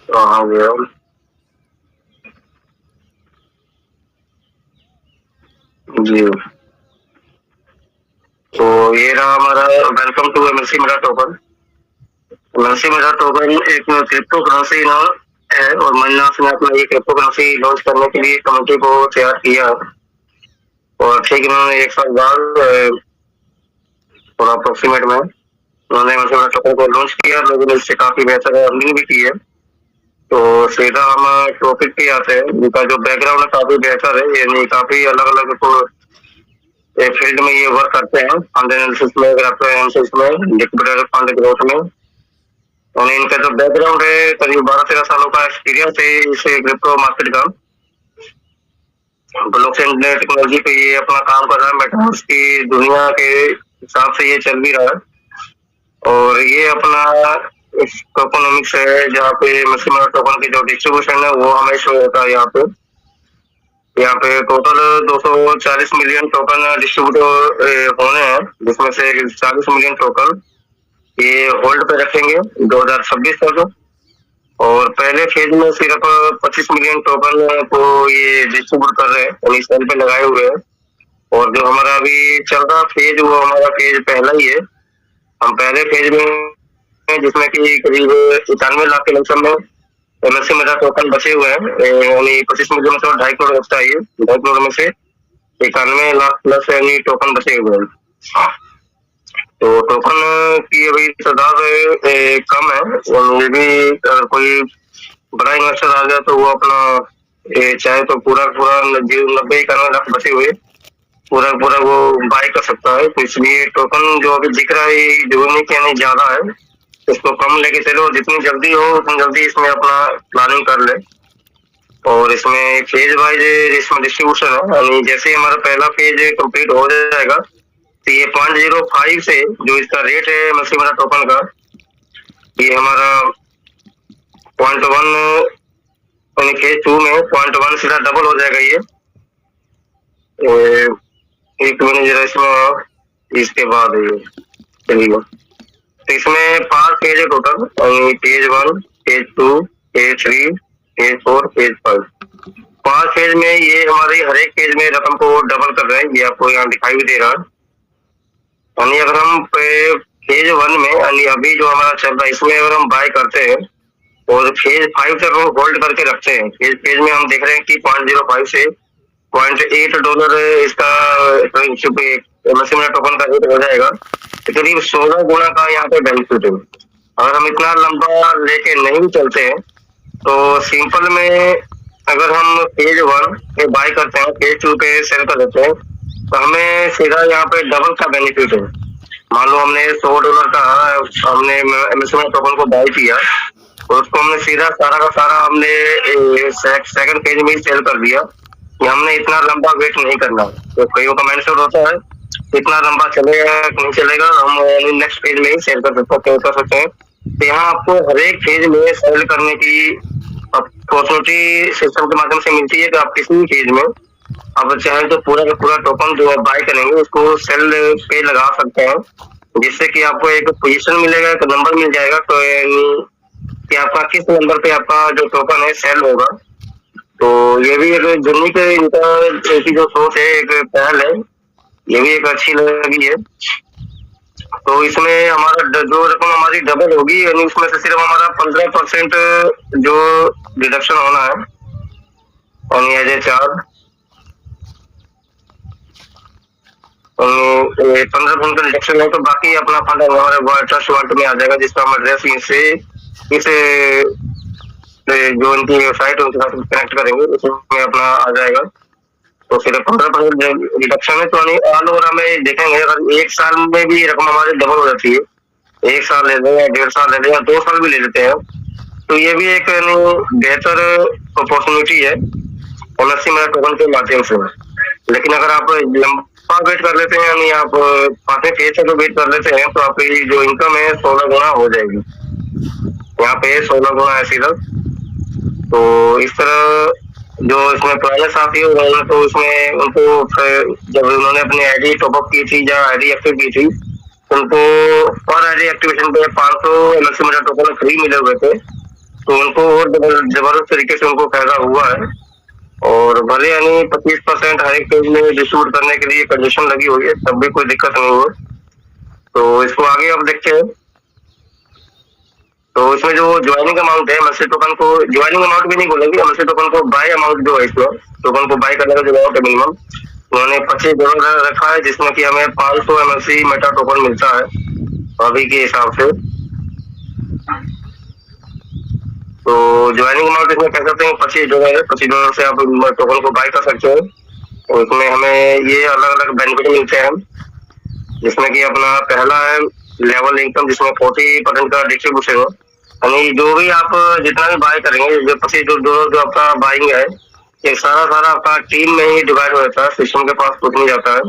हाँ भैया। जी। तो ये रहा हमारा वेलकम टू एमएलसी मेरा टोकन। एमएलसी मेरा टोकन एक क्रिप्टो करेंसी ना है और मन्नास ने अपना ये क्रिप्टो करेंसी लॉन्च करने के लिए कमेटी को तैयार किया और ठीक इन्होंने एक साल बाद थोड़ा अप्रोक्सीमेट में उन्होंने एमएलसी मेरा टोकन को लॉन्च किया। लोगों ने इससे काफी बेहतर अर्निंग भी की है। तो सीधा हम टॉपिक पे आते हैं। इनका जो बैकग्राउंड है काफी बेहतर है, यानी काफी अलग अलग फील्ड में ये वर्क करते हैं। फंड एनालिसिस में, ग्राफ एनालिसिस में, लिक्विड फंड ग्रोथ में। और इनका जो बैकग्राउंड है करीब 12-13 सालों का एक्सपीरियंस है इस क्रिप्टो मार्केट का। ब्लॉकचेन टेक्नोलॉजी पे ये अपना काम कर रहा है। मेटावर्स की दुनिया के हिसाब से ये चल भी रहा है और ये अपना इस टोकनोमिक्स है जहाँ पे मैक्सिमम टोकन की जो डिस्ट्रीब्यूशन है वो हमें शो होता है। यहाँ पे टोटल 240 मिलियन टोकन डिस्ट्रीब्यूट होने हैं, जिसमें से 40 मिलियन टोकन ये होल्ड पे रखेंगे 2026 तक। और पहले फेज में सिर्फ 25 मिलियन टोकन को ये डिस्ट्रीब्यूट कर रहे हैं, सेल पे लगाए हुए हैं। और जो हमारा अभी चल रहा फेज वो हमारा फेज पहला ही है। हम पहले फेज में जिसमें कि करीब 91 लाख के लमसम में एमएलसी मेरा टोकन बचे हुए हैं, यानी 25 मिलियन में से 2.5 करोड़ बचता है। 2.5 करोड़ में से 91 लाख प्लस यानी टोकन बचे हुए हैं। तो टोकन की अभी तादाद कम है और ये भी अगर कोई बड़ा इन्वेस्टर आ गया तो वो अपना चाहे तो पूरा 90-91 लाख बचे हुए पूरा वो बाय कर सकता है। तो इसलिए टोकन जो अभी दिख रहा है जो नहीं ज्यादा है, इसको कम लेके चलो, जितनी जल्दी हो उतनी जल्दी इसमें अपना प्लानिंग कर ले। और इसमें फेज वाइज इसमें डिस्ट्रीब्यूशन है, यानी जैसे हमारा पहला फेज कंप्लीट हो जाएगा तो ये 0.05 से जो इसका रेट है मैक्सिमम टोकन का, ये हमारा 0.1 यानी फेज 2 में 0.1 सीधा डबल हो जाएगा। ये एक मिनट जरा इसमें इसके बाद ये चलिए। तो इसमें 5 फेज है total, phase 1, phase 2, phase 3, phase 4, phase 5। 5 phase में ये हमारी हर एक फेज में रकम को डबल कर रहे हैं, ये आपको यहाँ दिखाई भी दे रहा है। यानी अगर हम फेज 1 में यानी अभी जो हमारा चल रहा है इसमें अगर हम बाय करते हैं और फेज 5 तक हम होल्ड करके रखते हैं, फेज में हम देख रहे हैं कि 0.05 से $0.8 इसका टोकन का रेट हो जाएगा, तो करीब 16 गुना का यहाँ पे बेनिफिट है। अगर हम इतना लंबा लेके नहीं चलते हैं तो सिंपल में अगर हम फेज 1 पे बाय करते हैं, फेज 2 पे सेल कर देते हैं, तो हमें सीधा यहाँ पे डबल का बेनिफिट है। मान लो हमने $100 का हमने एमएसएम टोकन को बाय किया और उसको हमने सीधा सारा का सारा हमने सेकंड फेज में ही सेल कर दिया कि हमने इतना लंबा वेट नहीं करना। तो कई का माइंडसेट होता है इतना लंबा चलेगा नहीं चलेगा, हम नेक्स्ट फेज में ही सेल कर सकते हैं। तो यहाँ आपको हर एक फेज में सेल करने की अपॉर्चुनिटी सिस्टम के माध्यम से मिलती है कि आप किसी भी फेज में आप चाहे तो पूरा का पूरा टोकन जो आप बाय करेंगे उसको सेल पे लगा सकते हैं, जिससे कि आपको एक पोजीशन मिलेगा, एक नंबर मिल जाएगा तो कि आपका किस नंबर पे आपका जो टोकन है सेल होगा। तो ये भी एक यूनिक इनका जो सोच है, एक पहल है, ये भी एक अच्छी लगी है। तो इसमें हमारा जो रकम हमारी डबल होगी यानी उसमें से सिर्फ हमारा 15% जो डिडक्शन होना है ऑन एज ए चार्ज, 15% का डिडक्शन है। तो बाकी अपना फंड हमारे ट्रस्ट वॉलेट में आ जाएगा, जिसका हम एड्रेस इसे जो इनकी वेबसाइट है उनके साथ कनेक्ट करेंगे, उसमें अपना आ जाएगा। तो सिर्फ 15% रिडक्शन है। तो ऑल ओवर हमें देखेंगे अगर 1 साल में भी रकम हमारी डबल हो जाती है, 1 साल ले लें या 1.5 साल ले लें या 2 साल भी ले लेते हैं, तो ये भी एक बेहतर अपॉर्चुनिटी है एमएलसी मेरा टोकन के माध्यम से। लेकिन अगर आप लंबा वेट कर लेते हैं यानी आप 5वें फेज से वेट कर लेते हैं तो आपकी जो इनकम है 16 गुना हो जाएगी। यहाँ पे 16 गुना है सीधा। तो इस तरह जो इसमें पुराने साथी है उन्होंने तो इसमें उनको जब उन्होंने अपनी आईडी टॉपअप की थी या आईडी एक्टिव की थी, उनको पर आईडी एक्टिवेशन पे 500 एमएलसी मेरा टोकन फ्री मिले हुए थे। तो उनको और जबरदस्त तरीके से उनको फायदा हुआ है। और भले यानी 25% हर एक पेज में डिस्ट्रीब्यूट करने के लिए कंडीशन लगी हुई है, तब भी कोई दिक्कत नहीं हुई। तो इसको आगे अब देखते हैं। तो इसमें जो ज्वाइनिंग अमाउंट है, मंथली टोकन को ज्वाइनिंग अमाउंट भी नहीं बोलेंगे, मंथली टोकन को बाय अमाउंट जो है, इसमें टोकन को बाय करने का जो अमाउंट है मिनिमम, उन्होंने $25 रखा है, जिसमें कि हमें 500 MLC मेटा टोकन मिलता है अभी के हिसाब से। तो ज्वाइनिंग अमाउंट इसमें कह सकते हैं $25 है। $25 से आप टोकन को बाय कर सकते हैं। और इसमें हमें ये अलग अलग बेनिफिट मिलते हैं, जिसमें कि अपना पहला है लेवल इनकम, जिसमें 40% का डिस्ट्रीब्यूशन हो, यानी जो भी आप जितना भी बाय करेंगे, जो $25 जो आपका बाइंग है, ये सारा आपका टीम में ही डिवाइड हो जाता है, सिस्टम के पास कुछ नहीं जाता है।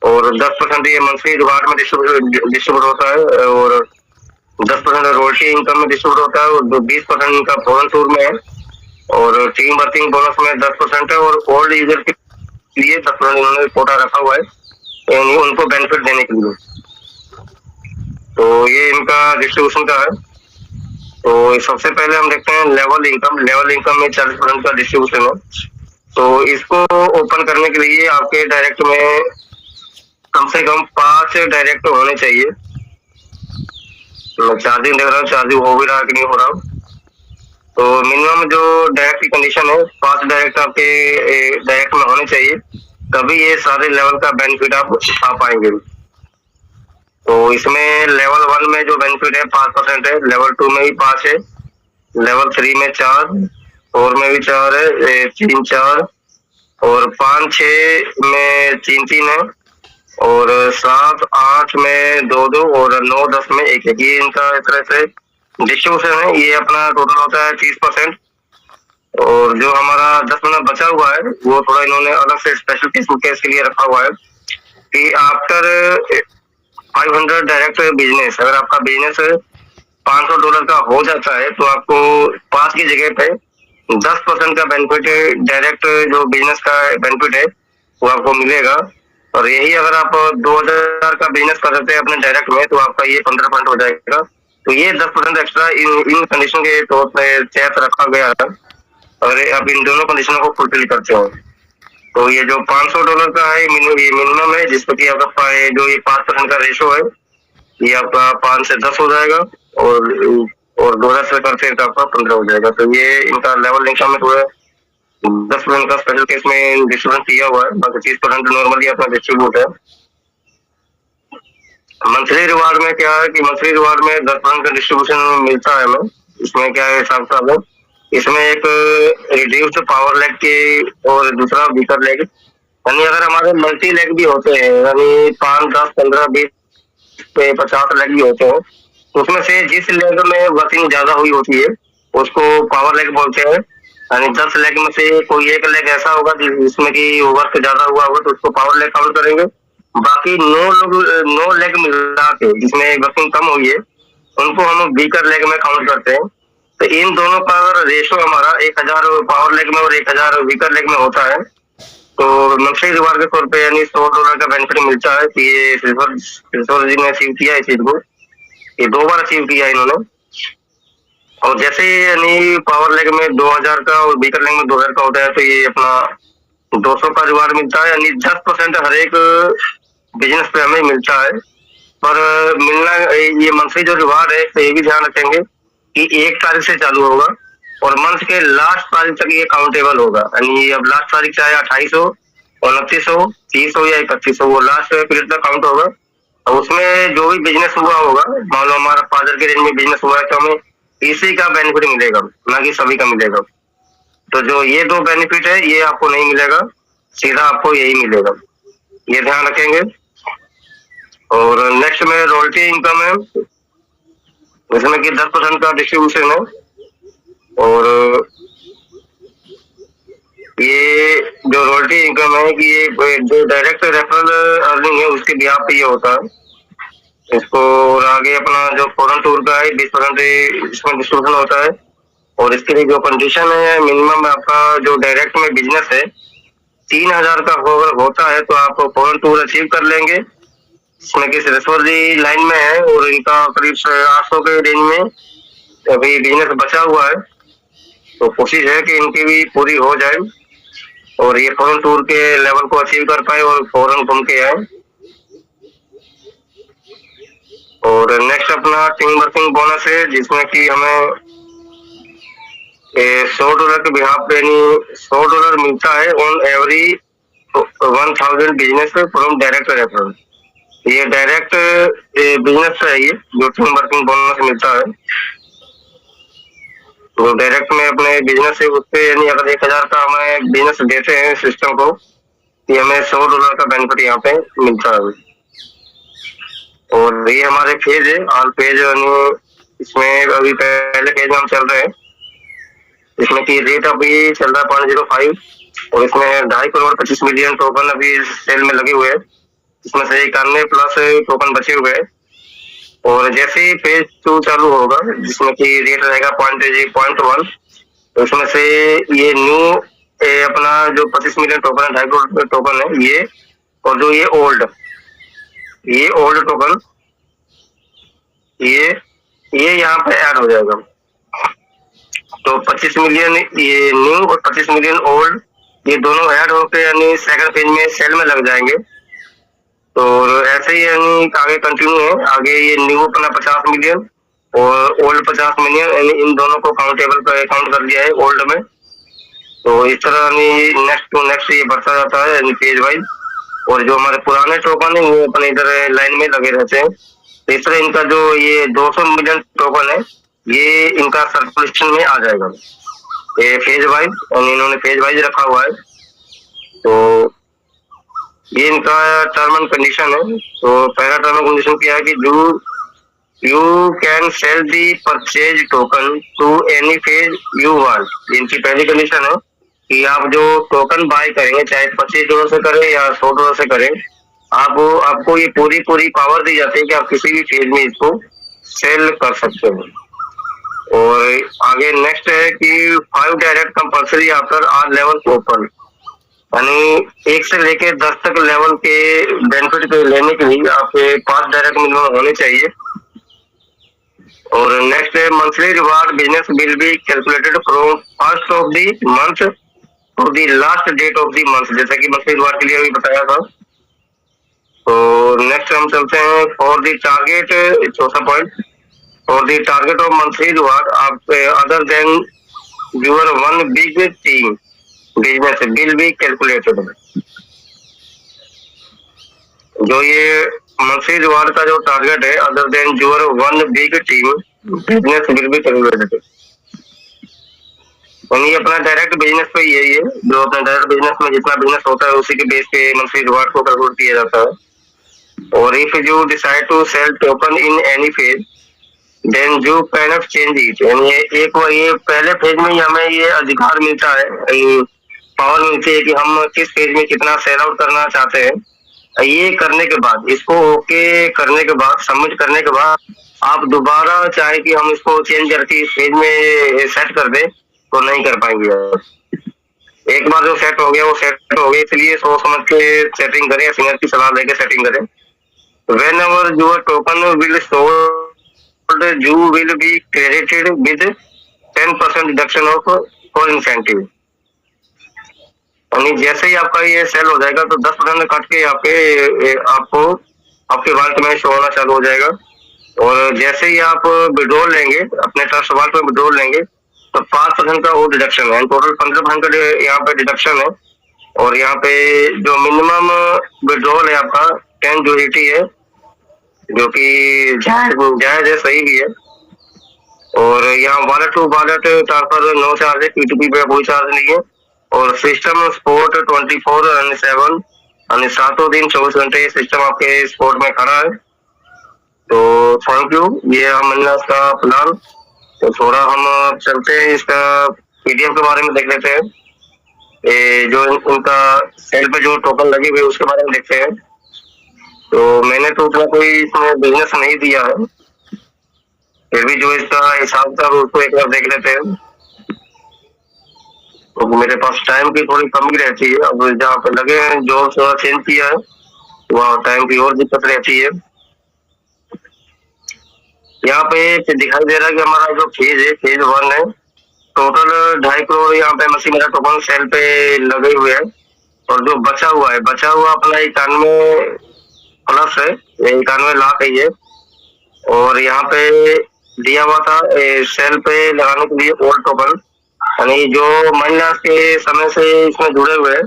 और 10% ये मंथली जुगाड़ में डिस्ट्रीब्यूट होता है, और 10% रॉयल्टी इनकम में डिस्ट्रीब्यूट होता है, और 20% इनका फॉरेन टूर में है, और टीम वर्किंग बोनस में 10% है, और ओल्ड यूजर के लिए 10% इन्होंने कोटा रखा हुआ है यानी उनको बेनिफिट देने के लिए। तो ये इनका डिस्ट्रीब्यूशन का है। तो सबसे पहले हम देखते हैं लेवल इनकम। लेवल इनकम में 40% का डिस्ट्रीब्यूशन है। तो इसको ओपन करने के लिए आपके डायरेक्ट में कम से कम 5 डायरेक्ट होने चाहिए। मैं चार्जिंग देख रहा हूँ, चार्जिंग हो भी रहा है कि नहीं हो रहा। तो मिनिमम जो डायरेक्ट की कंडीशन है, 5 डायरेक्ट आपके डायरेक्ट में होने चाहिए, तभी ये सारे लेवल का बेनिफिट आप उठा पाएंगे। तो इसमें लेवल 1 में जो बेनिफिट है 5% है, लेवल 2 में भी 5 है, लेवल 3 में 4, 4 में भी 4 है, 3 4, और 5 6 में 3 है, और 7 8 में 2 और 9 10 में 1 है। ये इनका इस तरह से डिस्ट्रीब्यूशन है। ये अपना टोटल होता है 30%। और जो हमारा 10% बचा हुआ है, वो थोड़ा इन्होंने अलग से स्पेशल केस के लिए रखा हुआ है कि आफ्टर 500 डायरेक्ट बिजनेस, अगर आपका बिजनेस $500 का हो जाता है, तो आपको 5 की जगह पे 10% का बेनिफिट डायरेक्ट जो बिजनेस का बेनिफिट है वो आपको मिलेगा। और यही अगर आप 2000 का बिजनेस कर सकते हैं अपने डायरेक्ट में, तो आपका ये 15% हो जाएगा। तो ये 10% एक्स्ट्रा इन कंडीशन के तौर पर तहत रखा गया है, और आप इन दोनों कंडीशनों को फुलफिल करते हो। तो ये जो $500 का है, ये मिनिमम है, जिसपे कि आपका जो ये 5% का रेशो है, ये आपका 5 से 10 हो जाएगा, और 2000 से करते हैं तो आपका 15 हो जाएगा। तो ये इनका लेवल इनकम में थोड़ा 10% का स्पेशल केस में डिस्ट्रीब्यूट किया हुआ है, बाकी 30% नॉर्मली अपना डिस्ट्रीब्यूट है। मंथली रिवार्ड में क्या है कि मंथली रिवार्ड में 10% का डिस्ट्रीब्यूशन मिलता है हमें। इसमें क्या है हिसाब साहब है, इसमें एक रिड्यूस्ड पावर लेग के और दूसरा वीकर लेग, यानी अगर हमारे मल्टी लेग भी होते हैं, यानी 5 10 15 20 50 लेग भी होते हैं, तो उसमें से जिस लेग में वर्किंग ज्यादा हुई होती है उसको पावर लेग बोलते हैं। यानी 10 लेग में से कोई एक लेग ऐसा होगा जिसमें कि वर्क ज्यादा हुआ होगा, तो उसको पावर लेग काउंट करेंगे। बाकी 9 लेग मिला के जिसमें वर्किंग कम हुई है, उनको हम वीकर लेग में काउंट करते हैं। तो इन दोनों का अगर रेशो हमारा 1000 पावर लेग में और 1000 वीकर लेग में होता है, तो मंथली रिवार्ड के तौर पे यानी $100 का बेनिफिट मिलता है कि ये सिल्वर जी ने अचीव किया इस चीज को, ये 2 बार अचीव किया इन्होंने। और जैसे यानी पावर लेग में 2000 का और वीकर लेग में 2000 का होता है, तो ये अपना 200 का रिवार्ड मिलता है, यानी 10% हर एक बिजनेस पे हमें मिलता है। पर मिलना ये मंथली जो रिवार्ड है, तो ये भी ध्यान रखेंगे कि 1 तारीख से चालू होगा और मंथ के लास्ट तारीख तक ये काउंटेबल होगा। यानी अब लास्ट तारीख चाहे 28 हो, 29 हो, 30 हो या 31 हो, वो लास्ट पीरियड तक काउंट होगा। और उसमें जो भी बिजनेस हुआ होगा, मान लो हमारा 5000 के रेंज में बिजनेस हुआ है, तो हमें इसी का बेनिफिट मिलेगा, ना कि सभी का मिलेगा। तो जो ये 2 बेनिफिट है, ये आपको नहीं मिलेगा, सीधा आपको यही मिलेगा, ये ध्यान रखेंगे। और नेक्स्ट में रॉयल्टी इनकम है, इसमें कि 10% का डिस्ट्रीब्यूशन है। और ये जो रॉयल्टी इनकम है कि ये जो डायरेक्ट रेफरल अर्निंग है उसके बिहाफ पे ये होता है इसको। और आगे अपना जो फॉरेन टूर का है 20% इसमें डिस्ट्रीब्यूशन होता है। और इसके लिए जो कंडीशन है, मिनिमम आपका जो डायरेक्ट में बिजनेस है 3000 का होता है, तो आप फॉरेन टूर अचीव कर लेंगे। इसमें कि सिद्धेश्वर जी लाइन में है और इनका करीब 800 के रेंज में अभी बिजनेस बचा हुआ है, तो कोशिश है कि इनकी भी पूरी हो जाए और ये फॉरेन टूर के लेवल को अचीव कर पाए और फॉरेन घूम के आए। और नेक्स्ट अपना टीम वर्किंग बोनस है, जिसमें कि हमें $100 के बिहाफ पे $100 मिलता है on every 1000 business from direct referral. ये डायरेक्ट बिजनेस से है, ये जो टीम वर्किंग बोनस मिलता है। तो डायरेक्ट में अपने बिजनेस से उससे यानी अगर 1000 का हमें बिजनेस देते हैं सिस्टम को, ये हमें $100 का बेनिफिट यहाँ पे मिलता है। और ये हमारे फेज है, ऑल फेज यानी इसमें अभी पहले फेज में हम चल रहे हैं, इसमें की रेट अभी चल रहा है 0.05 और इसमें 2.5 करोड़ 25 मिलियन टोकन अभी सेल में लगे हुए हैं, इसमें से 91 प्लस टोकन बचे हुए हैं। और जैसे ही फेज 2 चालू होगा, जिसमें कि रेट रहेगा 0.1, तो उसमें से ये न्यू अपना जो 25 मिलियन टोकन है, 2.5 करोड़ टोकन है ये, और जो ये ओल्ड टोकन ये यहाँ पे ऐड हो जाएगा। तो 25 मिलियन ये न्यू और 25 मिलियन ओल्ड, ये दोनों ऐड होकर यानी सेकंड फेज में सेल में लग जाएंगे। तो ऐसे ही यानी आगे कंटिन्यू है, आगे ये न्यू अपना 50 मिलियन और ओल्ड 50 मिलियन, यानी इन दोनों को काउंटेबल पे काउंट कर दिया है ओल्ड में। तो इस तरह यानी नेक्स्ट टू नेक्स्ट ये बढ़ता जाता है यानी फेज वाइज। और जो हमारे पुराने टोकन है वो अपने इधर लाइन में लगे रहते हैं। तो इस तरह इनका जो ये 200 मिलियन टोकन है, ये इनका सर्कुलेशन में आ जाएगा ये फेज वाइज, और इन्होंने फेज वाइज रखा हुआ है। तो ये इनका टर्म एंड कंडीशन है। तो पहला टर्म एंड कंडीशन क्या है कि you can sell the purchase token to any phase you want. इनकी पहली कंडीशन है कि आप जो टोकन बाय करेंगे, चाहे $25 से करें या $100 से करें, आपको ये पूरी पावर दी जाती है कि आप किसी भी फेज में इसको सेल कर सकते हो। और आगे नेक्स्ट है कि 5 direct compulsory after all level open, यानी 1 से लेके 10 तक लेवल के बेनिफिट के लेने के लिए आपके 5 डायरेक्ट मिनिमम होने चाहिए। और नेक्स्ट है monthly reward business will be calculated from first of the month to the last date of the month, जैसा कि मंथली रिवार्ड के लिए अभी बताया था। तो नेक्स्ट हम चलते हैं फॉर द टारगेट, चौथा point, for the target of monthly reward आप other than your one big team business will be calculated. जो ये मंथली रिवार्ड का जो टारगेट है, other than your one big team business will be calculated, यानी अपना direct business पे यही है, जो अपना डायरेक्ट बिजनेस में जितना बिजनेस होता है उसी के बेस पे मंथली रिवार्ड को कैलकुलेट किया जाता है। और if you decide to sell token in any phase then you can not change it, यानी एक ये पहले फेज में ही हमें ये अधिकार मिलता है, पावर मिलती है कि हम किस फेज में कितना सेल आउट करना चाहते हैं। ये करने के बाद, इसको ओके करने के बाद, सबमिट करने के बाद आप दोबारा चाहे कि हम इसको चेंज करके इस फेज में सेट कर दें तो नहीं कर पाएंगे। एक बार जो सेट हो गया वो सेट हो गया, इसलिए सोच समझ के सेटिंग करें, सीनियर की सलाह लेके सेटिंग करें। whenever your token will sold you will be credited with 10% deduction of for incentive, यानी जैसे ही आपका ये सेल हो जाएगा तो 10% कट के आपको आपके वॉलेट में शो होना चालू हो जाएगा। और जैसे ही आप विड्रॉल लेंगे अपने ट्रस्ट वॉलेट में विड्रॉल लेंगे तो 5% का वो डिडक्शन है, टोटल 15% का यहाँ पे डिडक्शन है। और यहाँ पे जो मिनिमम विड्रॉल है आपका 10 यूनिटी है, जो कि जायज है, सही भी है। और यहाँ wallet to wallet transfer no charge है, P2P पे कोई चार्ज नहीं है। और सिस्टम सपोर्ट 24/7 यानी 7 दिन 24 घंटे सिस्टम आपके सपोर्ट में खड़ा है। तो थैंक यू, ये हमने इसका प्लान। तो थोड़ा हम चलते हैं इसका पीडीएफ के बारे में देख लेते हैं, जो उनका सेल पे जो टोकन लगे हुए उसके बारे में देखते हैं। तो मैंने तो उतना कोई इसमें बिजनेस नहीं दिया है, फिर भी जो इसका हिसाब था उसको एक बार देख लेते हैं। तो मेरे पास टाइम की थोड़ी कमी रहती है, अब जहाँ पे लगे हैं जॉब थोड़ा चेंज किया है वहाँ टाइम की और दिक्कत रहती है। यहाँ पे दिखाई दे रहा है कि हमारा जो फेज है, फेज 1 है, टोटल 2.5 करोड़ यहाँ पे मसी मेरा टोकन सेल पे लगे हुए हैं। और जो बचा हुआ अपना 91 प्लस है, 91 लाख है ये। और यहाँ पे दिया हुआ था सेल पे लगाने के लिए ओल्ड टोकन, यानी जो महीना के समय से इसमें जुड़े हुए हैं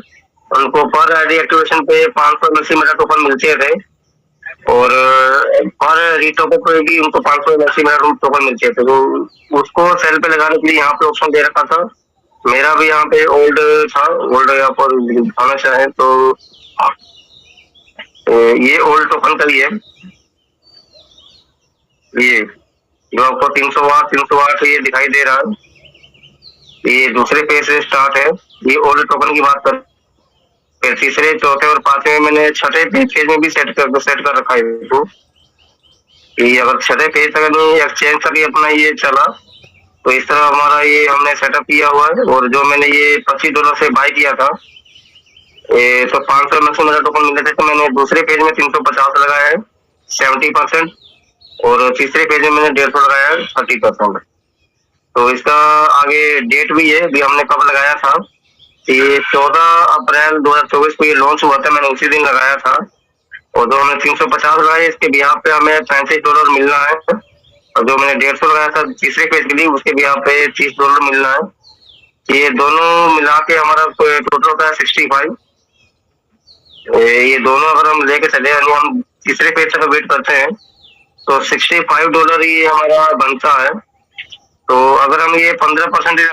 उनको पर आईडी एक्टिवेशन पे 500 मसी मेरा टोकन मिलते थे। और पर रीटोको पे भी उनको 500 मसी मेरा टोकन मिलते थे। तो उसको सेल पे लगाने के लिए यहाँ पे ऑप्शन दे रखा था। मेरा भी यहाँ पे ओल्ड था, ओल्ड यहाँ पर दिखाना चाहे तो ये ओल्ड टोकन का ही है। ये जो आपको 308 ये दिखाई दे रहा है, ये दूसरे पेज से स्टार्ट है। ये ओल्ड टोकन की बात कर, फिर तीसरे, चौथे और पांचवे मैंने छठे पेज में भी सेट कर रखा है इसको। ये अगर छठे पेज तक नहीं एक्सचेंज तक अपना ये चला तो इस तरह हमारा ये हमने सेटअप किया हुआ है। और जो मैंने ये $25 से बाय किया था तो 500 में से मेरा टोकन मिले थे, तो मैंने दूसरे पेज में 350 लगाया है 70%, और तीसरे पेज में मैंने 150 लगाया है 30%। तो इसका आगे डेट भी है, भी हमने कब लगाया था, ये 14 अप्रैल 2024 को ये लॉन्च हुआ था, मैंने उसी दिन लगाया था। और जो हमने 350 लगाया इसके बिहाफ पे हमें $65 मिलना है। और जो मैंने 150 लगाया था तीसरे पेज के लिए उसके बिहाफ पे $30 मिलना है। ये दोनों मिला के हमारा टोटल होता है 65। ये दोनों अगर हम लेके चले, यानी हम तीसरे पेज तक वेट करते हैं तो $65 ये हमारा बनता है। तो अगर हम ये 15%